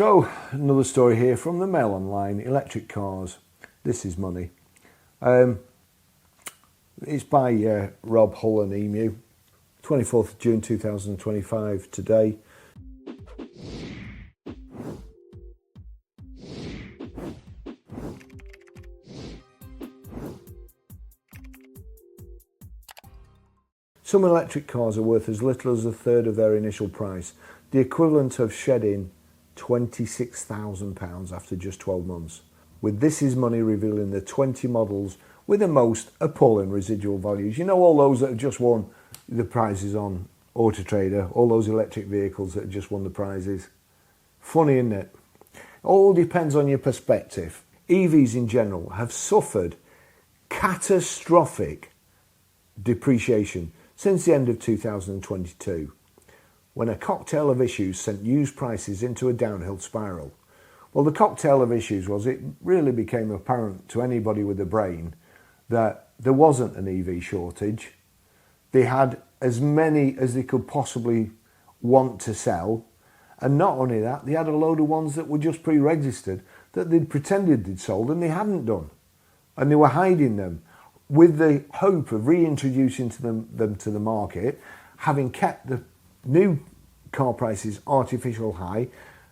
So, another story here from the Mail Online, electric cars. This is money. It's by Rob Hull and Emu, 24th of June 2025 today. Some electric cars are worth as little as a third of their initial price, the equivalent of shedding £26,000 after just 12 months. With This Is Money revealing the 20 models with the most appalling residual values. You know, all those that have just won the prizes on Auto Trader, all those electric vehicles that have just won the prizes. Funny, isn't it? All depends on your perspective. EVs in general have suffered catastrophic depreciation since the end of 2022, when a cocktail of issues sent used prices into a downhill spiral. Well, the cocktail of issues was it really became apparent to anybody with a brain that there wasn't an EV shortage. They had as many as they could possibly want to sell. And not only that, they had a load of ones that were just pre-registered that they'd pretended they'd sold and they hadn't done. And they were hiding them with the hope of reintroducing them to the market, having kept the new car prices artificial high,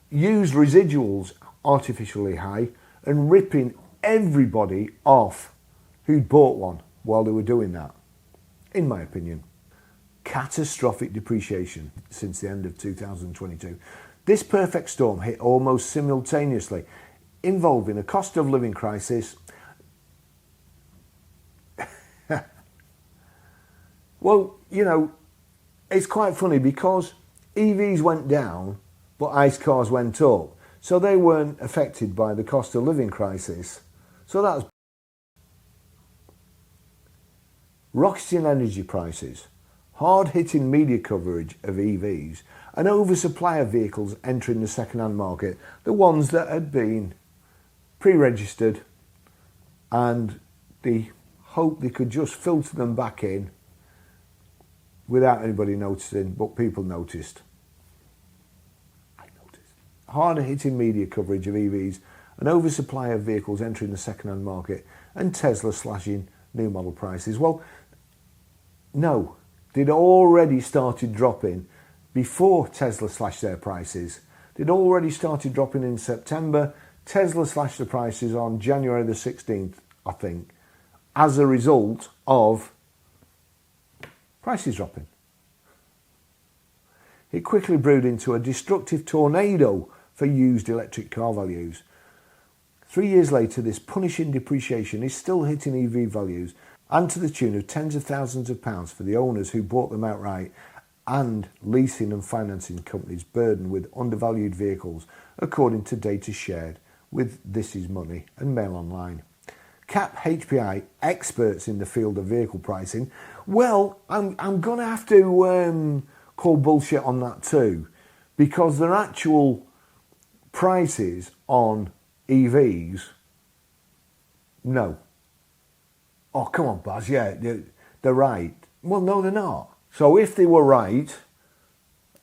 used residuals artificially high, and ripping everybody off who'd bought one while they were doing that. In my opinion, catastrophic depreciation since the end of 2022. This perfect storm hit almost simultaneously, involving a cost of living crisis. Well, you know, it's quite funny because EVs went down, but ICE cars went up. So they weren't affected by the cost of living crisis. So that's rocketing energy prices, hard-hitting media coverage of EVs, an oversupply of vehicles entering the second-hand market, the ones that had been pre-registered, and the hope they could just filter them back in without anybody noticing, but people noticed. I noticed. Harder-hitting media coverage of EVs, an oversupply of vehicles entering the second-hand market, and Tesla slashing new model prices. Well, no, they'd already started dropping before Tesla slashed their prices. They'd already started dropping in September. Tesla slashed the prices on January the 16th, I think, as a result of prices dropping. It quickly brewed into a destructive tornado for used electric car values. 3 years later, this punishing depreciation is still hitting EV values, and to the tune of tens of thousands of pounds for the owners who bought them outright, and leasing and financing companies burdened with undervalued vehicles, according to data shared with This Is Money and Mail Online. CAP HPI, experts in the field of vehicle pricing, well, I'm going to have to call bullshit on that too, because their actual prices on EVs, no. Oh, come on, Baz, yeah, they're right. Well, no, they're not. So if they were right,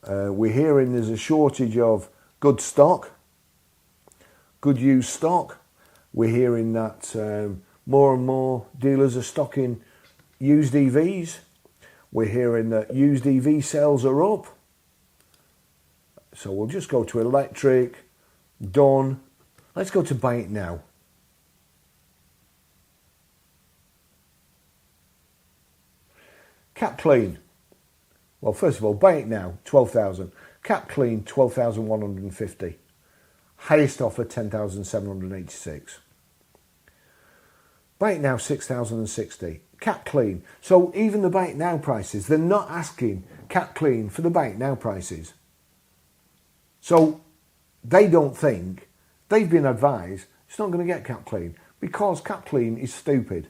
we're hearing there's a shortage of good stock, good used stock. We're hearing that more and more dealers are stocking used EVs. We're hearing that used EV sales are up. So we'll just go to electric, done. Let's go to buy it now. Cap clean. Well, first of all, buy it now, 12,000. Cap clean, 12,150. Highest offer, 10,786. Buy it now, 6,060. Cap clean. So even the buy it now prices, they're not asking cap clean for the buy it now prices. So they don't think, they've been advised, it's not going to get cap clean because cap clean is stupid.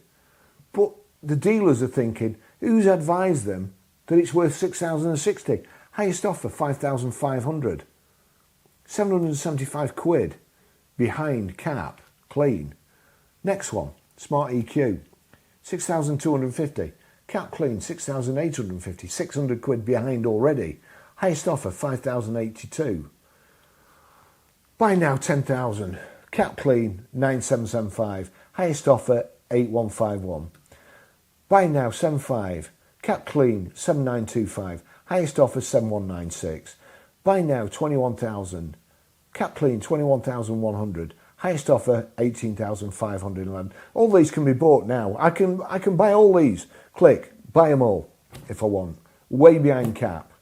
But the dealers are thinking, who's advised them that it's worth 6,060? Highest offer, 5,500. 775 quid behind cap clean. Next one, Smart EQ, 6,250. Cap clean, 6,850. 600 quid behind already. Highest offer, 5,082. Buy now 10,000. Cap clean 9775. Highest offer 8151. Buy now 75. Cap clean 7925. Highest offer 7196. Buy now 21,000. Cap clean 21,100. Highest offer 18,511. All these can be bought now. I can buy all these. Click, buy them all if I want. Way behind cap.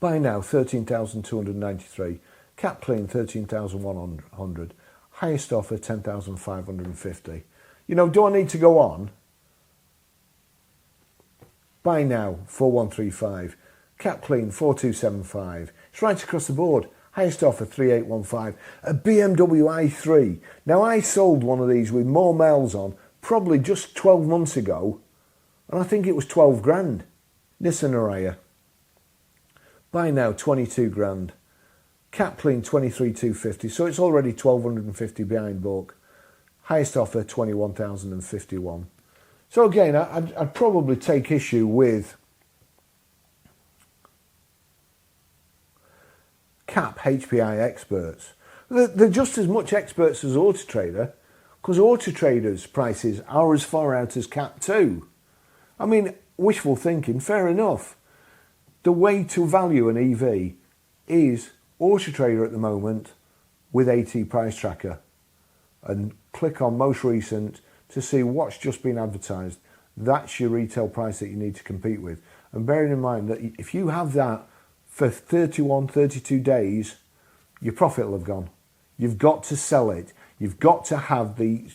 Buy now 13,293. Cap clean 13,100. Highest offer 10,550. You know, do I need to go on? Buy now 4135. Cap clean 4275. It's right across the board. Highest offer 3815. A BMW i3. Now I sold one of these with more miles on probably just 12 months ago, and I think it was 12 grand. Nissan Araya. Buy now 22 grand. Cap clean 23,250. So it's already 1,250 behind book. Highest offer 21,051. So again, I'd probably take issue with Cap HPI experts. They're just as much experts as Auto Trader, because Auto Trader's prices are as far out as Cap too. I mean, wishful thinking, fair enough. The way to value an EV is Auto Trader at the moment with AT Price Tracker, and click on most recent to see what's just been advertised. That's your retail price that you need to compete with. And bearing in mind that if you have that for 31, 32 days, your profit will have gone. You've got to sell it. You've got to have the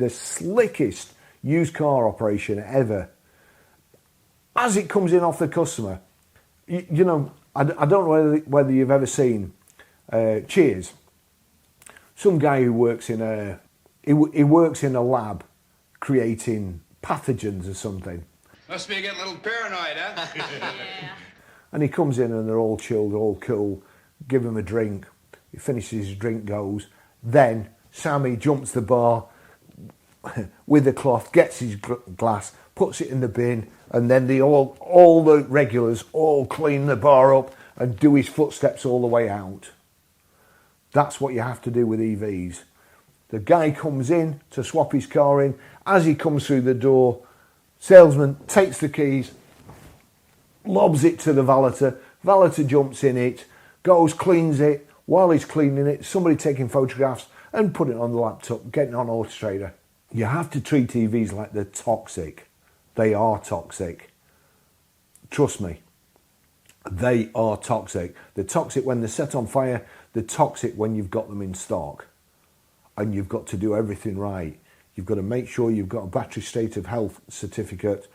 slickest used car operation ever. As it comes in off the customer, you know, I don't know whether you've ever seen Cheers. Some guy who works in he works in a lab creating pathogens or something. Must be getting a little paranoid, huh? Yeah. And he comes in and they're all chilled, all cool, give him a drink. He finishes his drink, goes. Then Sammy jumps the bar with the cloth, gets his glass, puts it in the bin, and then all the regulars all clean the bar up and do his footsteps all the way out. That's what you have to do with EVs. The guy comes in to swap his car in. As he comes through the door, salesman takes the keys, lobs it to the valeter. Valeter jumps in it, goes, cleans it. While he's cleaning it, somebody taking photographs and put it on the laptop, getting on Auto Trader. You have to treat EVs like they're toxic. They are toxic. Trust me. They are toxic. They're toxic when they're set on fire. They're toxic when you've got them in stock. And you've got to do everything right. You've got to make sure you've got a battery state of health certificate.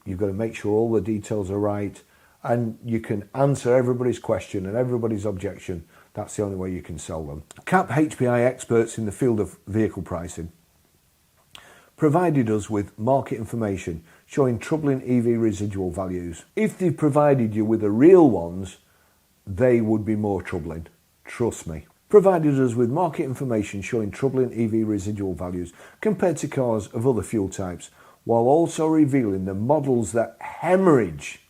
You've got to make sure all the details are right. And you can answer everybody's question and everybody's objection. That's the only way you can sell them. Cap HPI experts in the field of vehicle pricing provided us with market information showing troubling EV residual values. If they provided you with the real ones, they would be more troubling. Trust me. Provided us with market information showing troubling EV residual values compared to cars of other fuel types, while also revealing the models that hemorrhage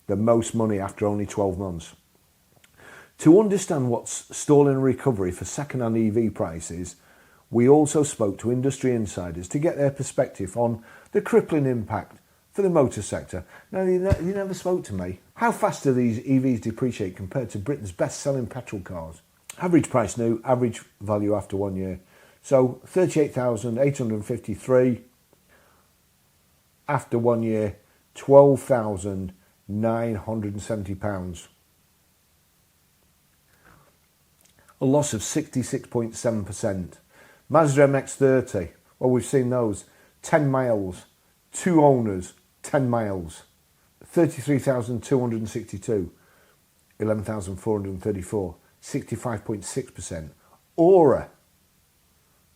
the most money after only 12 months. To understand what's stalling a recovery for second-hand EV prices, we also spoke to industry insiders to get their perspective on the crippling impact for the motor sector. Now, you never spoke to me. How fast do these EVs depreciate compared to Britain's best-selling petrol cars? Average price new, average value after 1 year. So 38,853 after 1 year, £12,970. A loss of 66.7%. Mazda MX-30, well, we've seen those. 10 miles, 2 owners, 10 miles. 33,262, 11,434, 65.6%. Aura.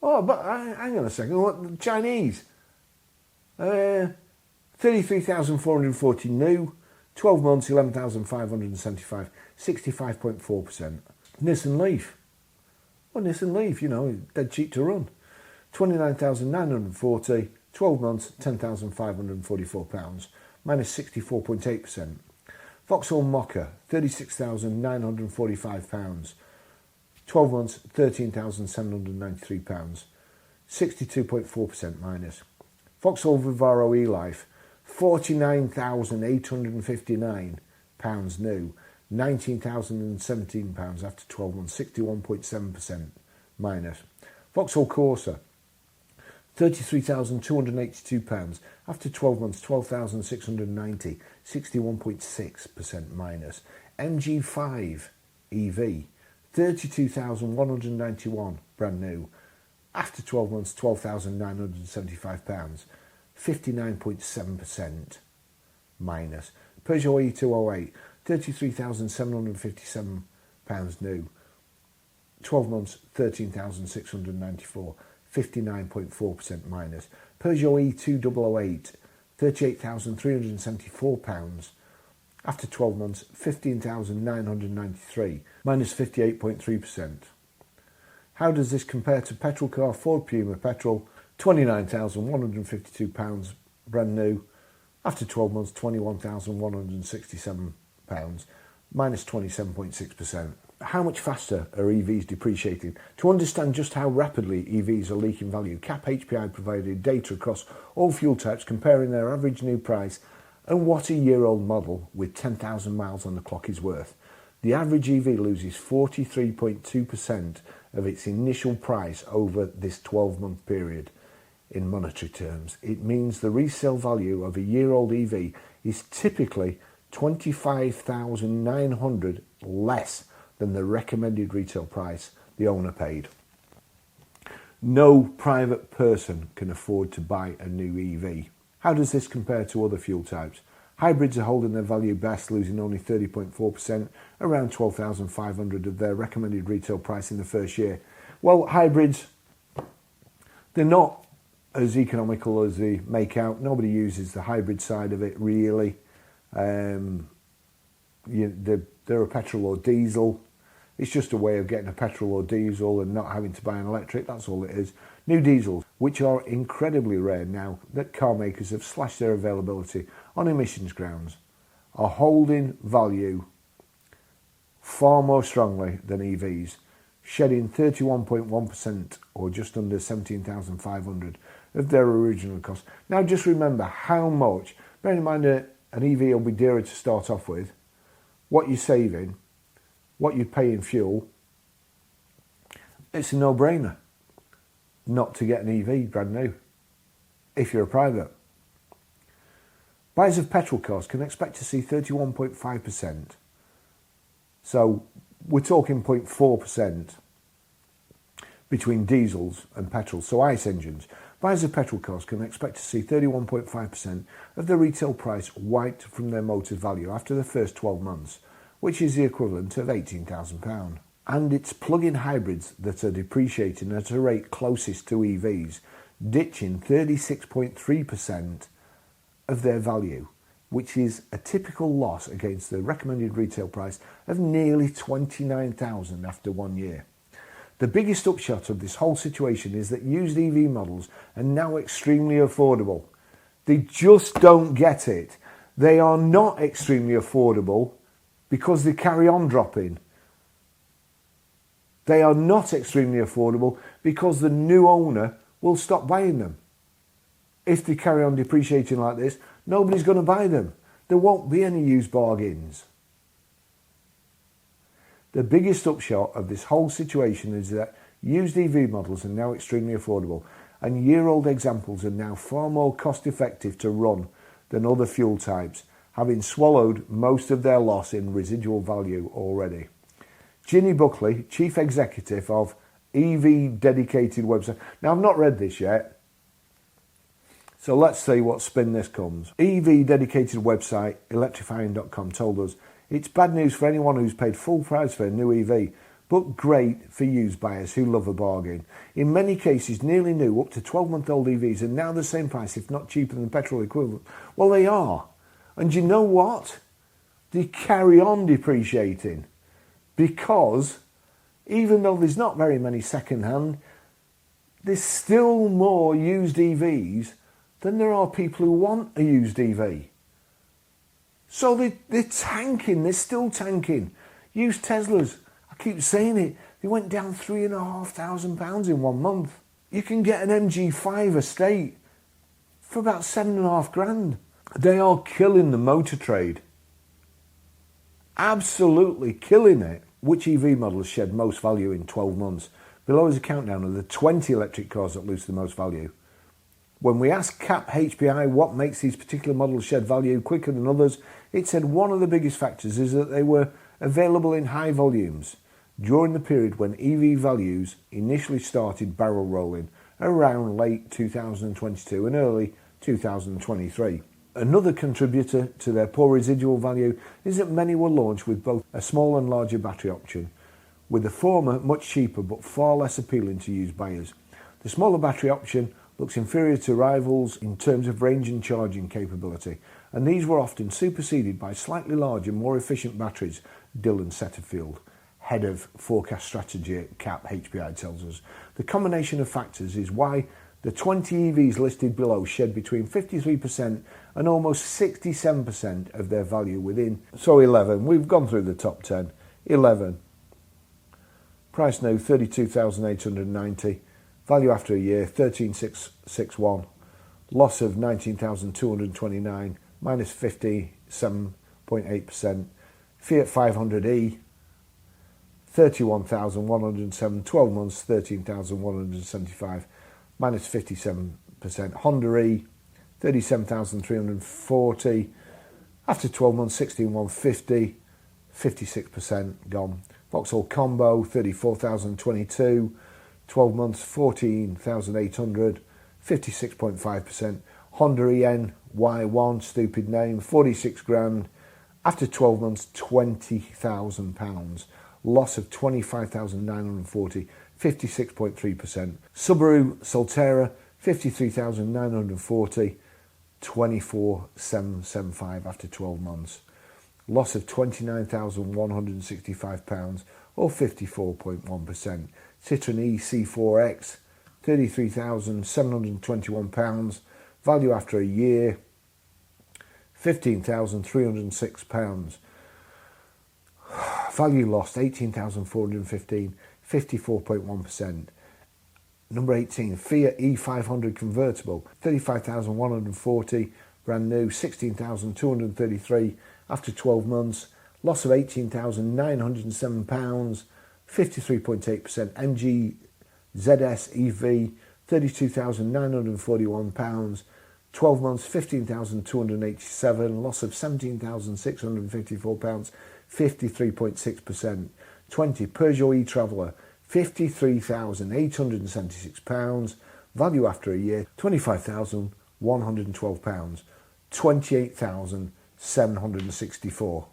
Oh, but hang on a second. What, Chinese? 33,440 new, 12 months, 11,575, 65.4%. Nissan Leaf. Well, Nissan Leaf, you know, dead cheap to run. 29,940, 12 months, £10,544, minus 64.8%. Vauxhall Mocha, £36,945, 12 months, £13,793, 62.4% minus. Vauxhall Vivaro E-Life, £49,859 new, £19,017 after 12 months, 61.7% minus. Vauxhall Corsa, £33,282 after 12 months, 12,690, 61.6% minus. MG5 EV, 32,191 brand new after 12 months, £12,975, 59.7% minus. Peugeot E208, £33,757 new, 12 months, 13,694, 59.4% minus. Peugeot E2008, £38,374 after 12 months, 15,993, minus 58.3%. How does this compare to petrol car Ford Puma petrol, £29,152 brand new, after 12 months, £21,167, minus 27.6%. How much faster are EVs depreciating? To understand just how rapidly EVs are leaking value, CAP HPI provided data across all fuel types comparing their average new price and what a year-old model with 10,000 miles on the clock is worth. The average EV loses 43.2% of its initial price over this 12-month period. In monetary terms, it means the resale value of a year-old EV is typically $25,900 less than the recommended retail price the owner paid. No private person can afford to buy a new EV. How does this compare to other fuel types? Hybrids are holding their value best, losing only 30.4%, around $12,500 of their recommended retail price in the first year. Well, hybrids, they're not as economical as they make out. Nobody uses the hybrid side of it, really. They're a petrol or diesel. It's just a way of getting a petrol or diesel and not having to buy an electric, that's all it is. New diesels, which are incredibly rare now that car makers have slashed their availability on emissions grounds, are holding value far more strongly than EVs, shedding 31.1% or just under 17,500 of their original cost. Now just remember how much, bearing in mind that an EV will be dearer to start off with, what you're saving, what you pay in fuel, it's a no-brainer not to get an EV brand new if you're a private. Buyers of petrol cars can expect to see 31.5%. So we're talking 0.4% between diesels and petrol, so ICE engines. Buyers of petrol cars can expect to see 31.5% of the retail price wiped from their motor value after the first 12 months, which is the equivalent of £18,000. And it's plug-in hybrids that are depreciating at a rate closest to EVs, ditching 36.3% of their value, which is a typical loss against the recommended retail price of nearly £29,000 after 1 year. The biggest upshot of this whole situation is that used EV models are now extremely affordable. They just don't get it. They are not extremely affordable because they carry on dropping. They are not extremely affordable because the new owner will stop buying them. If they carry on depreciating like this, nobody's going to buy them. There won't be any used bargains. The biggest upshot of this whole situation is that used EV models are now extremely affordable, and year-old examples are now far more cost-effective to run than other fuel types, having swallowed most of their loss in residual value already. Ginny Buckley, Chief Executive of EV Dedicated Website. Now, I've not read this yet, so let's see what spin this comes. EV Dedicated Website, electrifying.com, told us, it's bad news for anyone who's paid full price for a new EV, but great for used buyers who love a bargain. In many cases, nearly new, up to 12-month-old EVs are now the same price, if not cheaper than petrol equivalent. Well, they are. And you know what? They carry on depreciating because even though there's not very many second-hand, there's still more used EVs than there are people who want a used EV. So they're tanking, they're still tanking. Used Teslas, I keep saying it, They went down £3,500 in 1 month. You can get an MG5 estate for about £7,500. They are killing the motor trade. Absolutely killing it. Which EV models shed most value in 12 months? Below is a countdown of the 20 electric cars that lose the most value. When we asked CAP HPI what makes these particular models shed value quicker than others, it said one of the biggest factors is that they were available in high volumes during the period when EV values initially started barrel rolling around late 2022 and early 2023. Another contributor to their poor residual value is that many were launched with both a small and larger battery option, with the former much cheaper but far less appealing to used buyers. The smaller battery option looks inferior to rivals in terms of range and charging capability, and these were often superseded by slightly larger, more efficient batteries, Dylan Setterfield, head of forecast strategy at CAP HPI, tells us. The combination of factors is why the 20 EVs listed below shed between 53% and almost 67% of their value within. So 11, we've gone through the top 10. 11. Price now 32,890. Value after a year 13,661. Loss of 19,229, minus 57.8%. Fiat 500e 31,107. 12 months 13,175. Minus 57%. Honda E, 37,340. After 12 months, 16,150. 56% gone. Vauxhall Combo, 34,022. 12 months, 14,800. 56.5%. Honda EN Y1, stupid name, 46 grand. After 12 months, £20,000. Loss of 25,940. 56.3%. Subaru Solterra, 53,940, 24,775 after 12 months. Loss of £29,165 or 54.1%. Citroen E C4X, £33,721. Value after a year, £15,306. Value lost, £18,415. 54.1%. Number 18, Fiat E500 convertible, 35,140, brand new, 16,233 after 12 months. Loss of £18,907, 53.8%. MG ZS EV, £32,941, 12 months, 15,287, loss of £17,654, 53.6%. 20, Peugeot e-Traveller, £53,876, value after a year, £25,112, 28,764.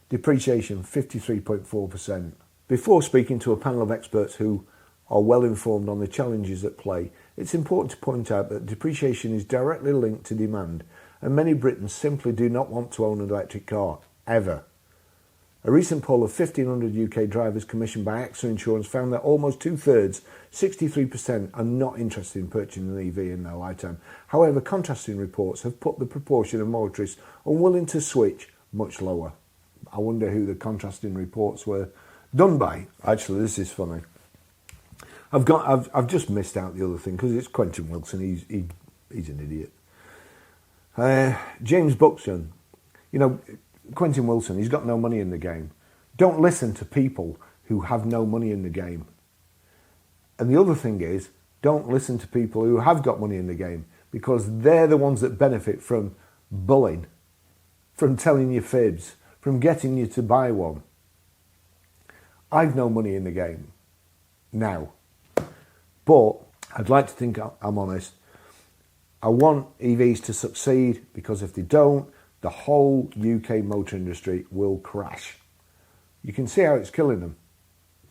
Depreciation 53.4%. Before speaking to a panel of experts who are well informed on the challenges at play, it's important to point out that depreciation is directly linked to demand, and many Britons simply do not want to own an electric car, ever. A recent poll of 1,500 UK drivers commissioned by AXA Insurance found that almost two-thirds, 63%, are not interested in purchasing an EV in their lifetime. However, contrasting reports have put the proportion of motorists unwilling to switch much lower. I wonder who the contrasting reports were done by. Actually, this is funny. I've just missed out the other thing because it's Quentin Wilson. He's an idiot. James Buxton, Quentin Wilson, he's got no money in the game. Don't listen to people who have no money in the game. And the other thing is, don't listen to people who have got money in the game, because they're the ones that benefit from bullying, from telling you fibs, from getting you to buy one. I've no money in the game now, but I'd like to think I'm honest. I want EVs to succeed, because if they don't, the whole UK motor industry will crash. You can see how it's killing them.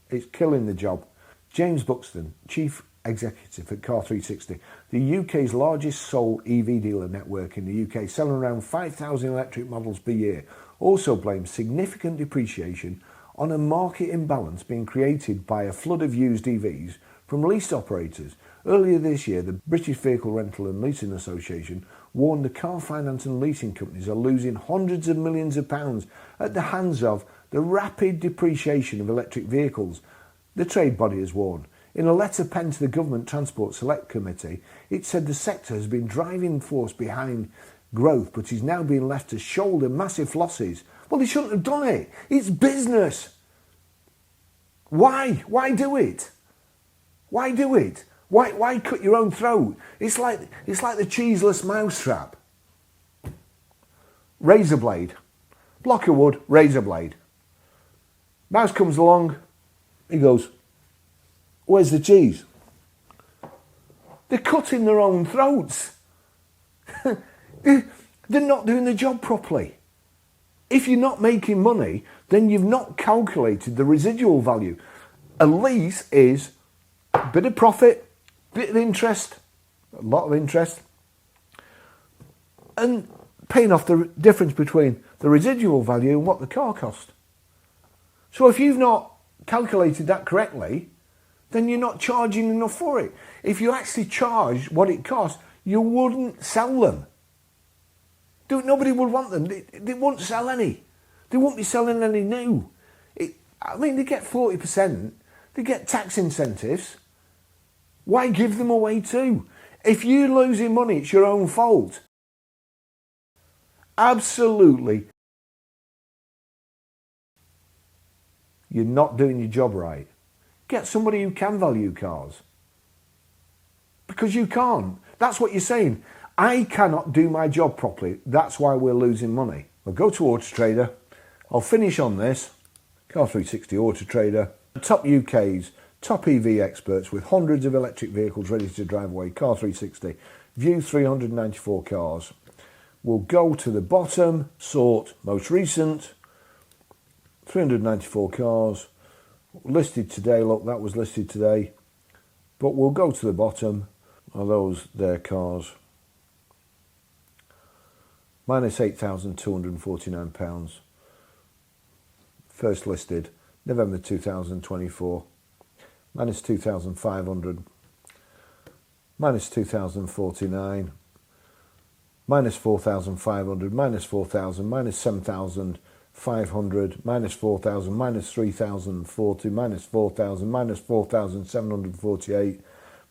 It's killing the job. James Buxton, Chief Executive at Car360, the UK's largest sole EV dealer network in the UK, selling around 5,000 electric models per year, also blames significant depreciation on a market imbalance being created by a flood of used EVs from lease operators. Earlier this year, the British Vehicle Rental and Leasing Association warned the car finance and leasing companies are losing hundreds of millions of pounds at the hands of the rapid depreciation of electric vehicles, the trade body has warned. In a letter penned to the Government Transport Select Committee, it said the sector has been driving force behind growth, but is now being left to shoulder massive losses. Well, they shouldn't have done it. It's business. Why? Why do it? Why do it? Why cut your own throat? It's like the cheeseless mousetrap. Razor blade. Block of wood, razor blade. Mouse comes along, he goes, where's the cheese? They're cutting their own throats. They're not doing the job properly. If you're not making money, then you've not calculated the residual value. A lease is a bit of profit, bit of interest, a lot of interest, and paying off the difference between the residual value and what the car cost. So if you've not calculated that correctly, then you're not charging enough for it. If you actually charged what it costs, you wouldn't sell them. Nobody would want them. They won't sell any. They won't be selling any new. They get 40%. They get tax incentives. Why give them away too? If you're losing money, it's your own fault. Absolutely. You're not doing your job right. Get somebody who can value cars. Because you can't. That's what you're saying. I cannot do my job properly. That's why we're losing money. I'll go to Auto Trader. I'll finish on this. Car 360 Auto Trader. Top UK's top EV experts with hundreds of electric vehicles ready to drive away. Car 360. View 394 cars. We'll go to the bottom. Sort most recent. 394 cars. Listed today. Look, that was listed today. But we'll go to the bottom. Are those their cars? Minus £8,249. First listed November 2024. Minus 2,500. Minus 2,049. Minus 4,500. Minus 4,000. Minus 7,500. Minus 4,000. Minus 3,040. Minus 4,000. Minus 4,748.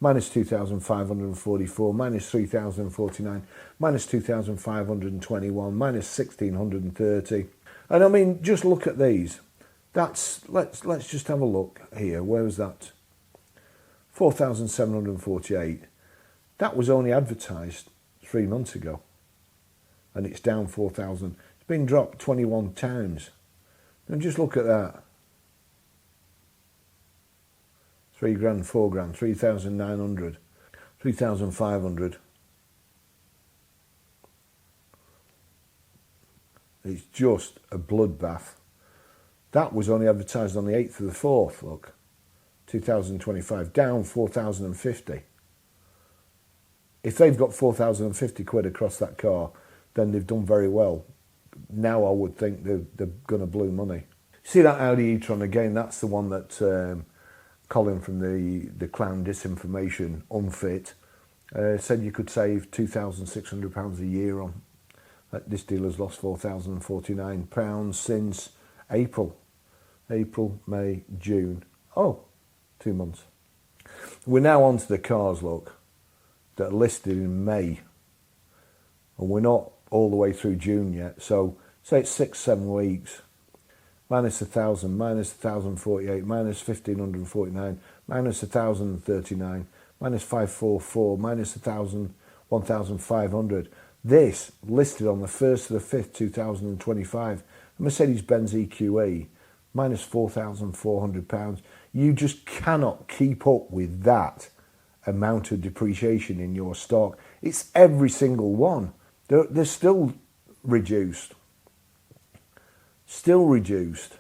Minus 2,544, minus 3,049, minus 2,521, minus 1,630. And I mean, just look at these. Let's just have a look here. Where was that? 4,748. That was only advertised 3 months ago. And it's down 4,000. It's been dropped 21 times. And just look at that. 3 grand, 4 grand, 3,900, 3,500. It's just a bloodbath. That was only advertised on the 8th of the 4th, look. 2025, down 4,050. If they've got 4,050 quid across that car, then they've done very well. Now I would think they're going to blow money. See that Audi e-tron again, that's the one that Colin from the Clown Disinformation Unfit said you could save £2,600 a year on. This dealer's lost £4,049 since April, May, June. Oh, 2 months. We're now on to the cars, look, that are listed in May. And we're not all the way through June yet. So say it's 6-7 weeks. Minus 1,000, minus 1,048, minus 1,549, minus 1,039, minus 544, minus 1,000, 1,500. This listed on the 1st of the 5th, 2025. A Mercedes-Benz EQE, minus £4,400. You just cannot keep up with that amount of depreciation in your stock. It's every single one. They're still reduced. Still reduced.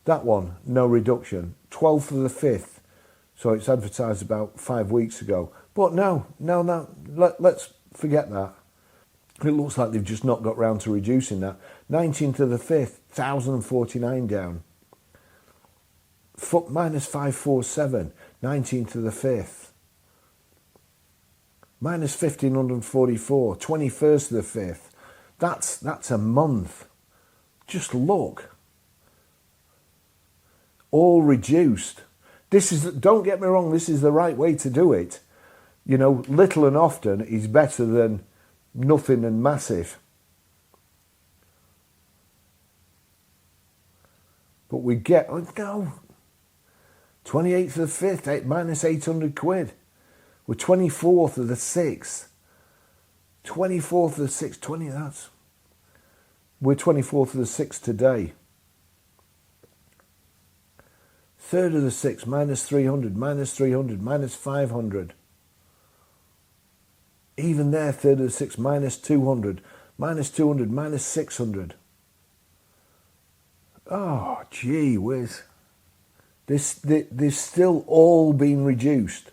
That one, no reduction. 12th of the 5th. So it's advertised about 5 weeks ago. But no, let's forget that. It looks like they've just not got round to reducing that. 19th of the 5th, 1,049 down. Minus 547, 19th of the 5th. Minus 1,544, 21st of the 5th. That's a month. Just look. All reduced. This is, don't get me wrong, this is the right way to do it. You know, little and often is better than nothing and massive. But we get, oh no, 28th of the 5th, minus 800 quid. We're 24th of the 6th. 24th of the 6th, 20, that's... We're 24th of the 6th today. 3rd of the 6th, minus 300, minus 300, minus 500. Even there, 3rd of the 6th, minus 200, minus 200, minus 600. Oh, gee whiz. There's still all been reduced.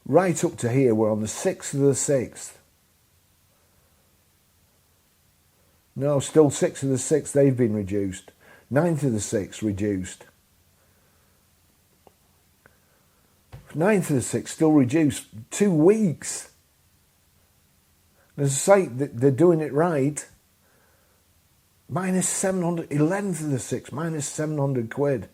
Right up to here, we're on the 6th of the 6th. No, still 6th of the 6th, they've been reduced. 9th of the 6th, reduced. 9th of the 6th, still reduced. 2 weeks. As I say, they're doing it right. Minus 700, 11th of the 6th, minus 700 quid.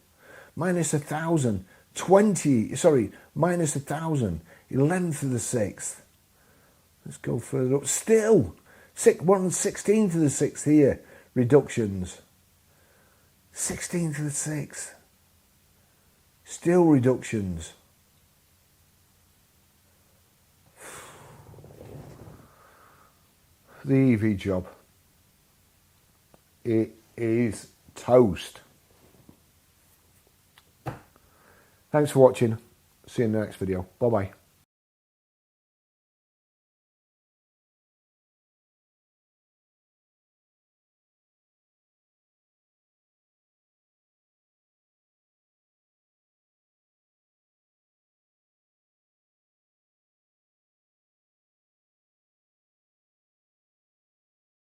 Minus 1,000, 20, sorry, minus 1,000, 11th of the 6th. Let's go further up. Still, we're on the 16th of the 6th here, reductions. 16th of the 6th. Still reductions. The EV job. It is toast. Thanks for watching. See you in the next video. Bye bye.